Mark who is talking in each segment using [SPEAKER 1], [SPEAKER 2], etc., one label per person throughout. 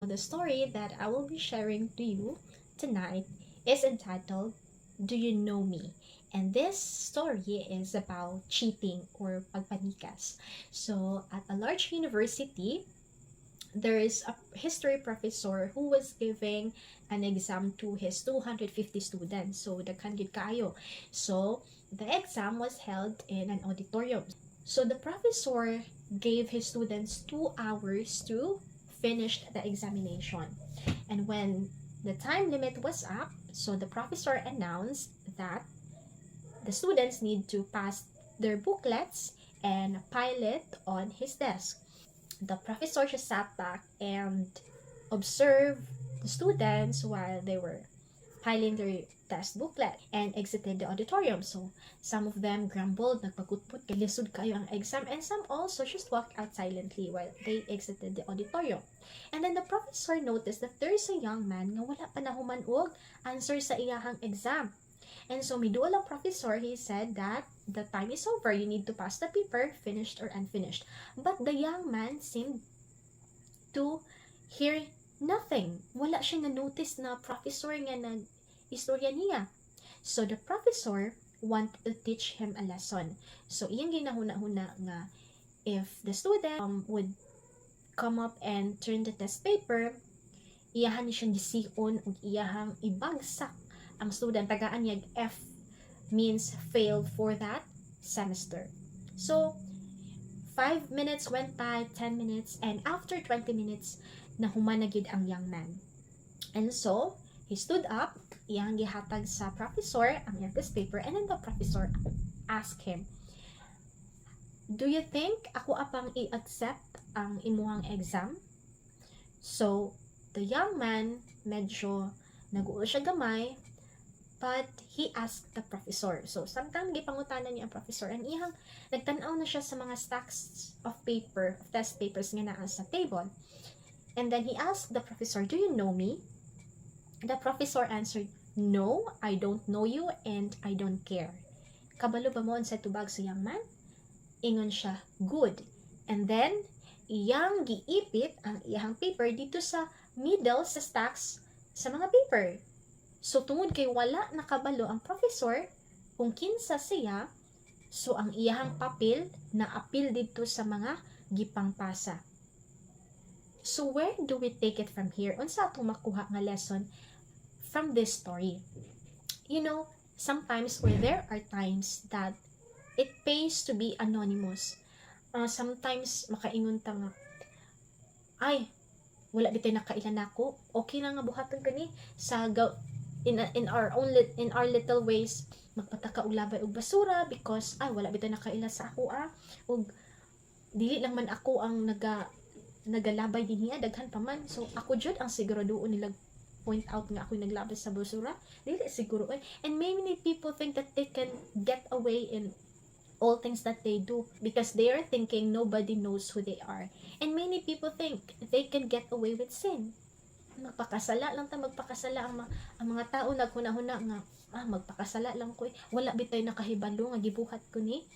[SPEAKER 1] The story that I will be sharing to you tonight is entitled Do You Know Me? And this story is about cheating or pagpanikas. So, at a large university, there is a history professor who was giving an exam to his 250 students. So, daghan gid kayo. So, the exam was held in an auditorium. So, the professor gave his students 2 hours to finish the examination. And when the time limit was up, so the professor announced that the students need to pass their booklets and pile it on his desk. The professor just sat back and observed the students while they were piling their test booklet and exited the auditorium. So, some of them grumbled, nagpagutput, kay lisod kayo ang exam, and some also just walked out silently while they exited the auditorium. And then the professor noticed that there is a young man nga wala pa nahuman og answer sa iyahang exam. And so, miduol ang professor, he said that the time is over, you need to pass the paper, finished or unfinished. But the young man seemed to hear nothing. Wala siya na-notice na professor nga nag-istorya niya. So, the professor wanted to teach him a lesson. So, iyang ginahuna-huna nga if the student would come up and turn the test paper, iyahan ni siyang gisiun ug iyahang ibagsak ang student. Tagaan niya F means failed for that semester. So, 5 minutes went by, 10 minutes, and after 20 minutes, nahuman na gid ang young man. And so, he stood up, iyang gihatag sa professor ang iyang test paper, and then the professor asked him, "Do you think ako apang i-accept ang imuhang exam?" So, the young man, medyo nag-uol siya gamay, but he asked the professor. So, samtang gipangutanan niya ang professor, and iyang nagtanaw na siya sa mga stacks of paper, of test papers nga naa sa table. And then he asked the professor, "Do you know me?" The professor answered, "No, I don't know you and I don't care." Kabalo ba mo sa tubag sa young man? Ingon siya, "Good." And then, iyang giipit ang iyang paper dito sa middle sa stacks sa mga paper. So, tungod kay wala nakabalo ang professor kung kinsa siya, so ang iyahang papel na apil dito sa mga gipangpasa. So, where do we take it from here? Unsa atong makuha nga lesson from this story? You know, sometimes or there are times that it pays to be anonymous. Sometimes makaingon ta nga, ay, wala bitay nakailan ako. Okay na nga buhaton kani sa in our little ways, magpataka og labay og basura because ay wala bitay nakaila sa ako ug dili lang man ako ang nagalabay dinhiya, daghan pa man. So ako jud ang siguraduon nila point out nga ako naglabay sa basura, dili siguro. And many people think that they can get away in all things that they do because they are thinking nobody knows who they are. And many people think they can get away with sin. Magpakasala lang magpakasala ang mga tao naghuna-huna nga magpakasala lang ko wala bitay nakahibalo nga gibuhat ko ni.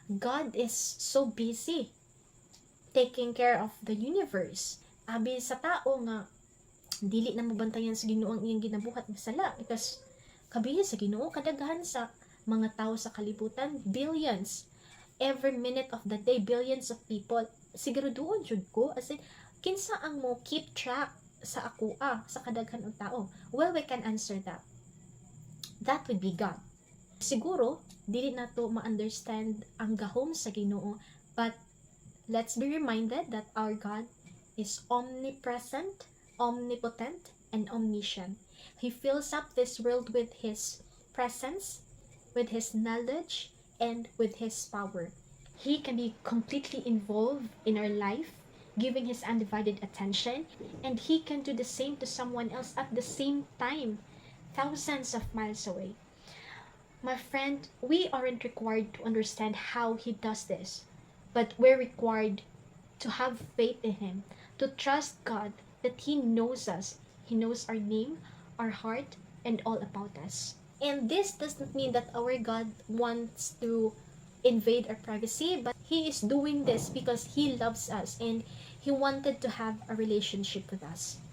[SPEAKER 1] God is so busy taking care of the universe. Abi sa tao nga dili na mabantayan sa Ginoo ang iyang ginabuhat nga sala because kabiya sa Ginoo kadaghan sa mga tao sa kalibutan, billions. Every minute of the day, billions of people. Siguro doon jud ko as in kinsa ang mo keep track sa ako sa kadaghan og tao? Well, we can answer that. That would be God. Siguro dili nato ma-understand ang gahom sa Ginoo, but let's be reminded that our God is omnipresent, omnipotent, and omniscient. He fills up this world with His presence, with His knowledge, and with His power. He can be completely involved in our life, giving His undivided attention, and He can do the same to someone else at the same time, thousands of miles away. My friend, we aren't required to understand how He does this, but we're required to have faith in Him, to trust God that He knows us. He knows our name, our heart, and all about us. And this doesn't mean that our God wants to invade our privacy, but He is doing this because He loves us and He wanted to have a relationship with us.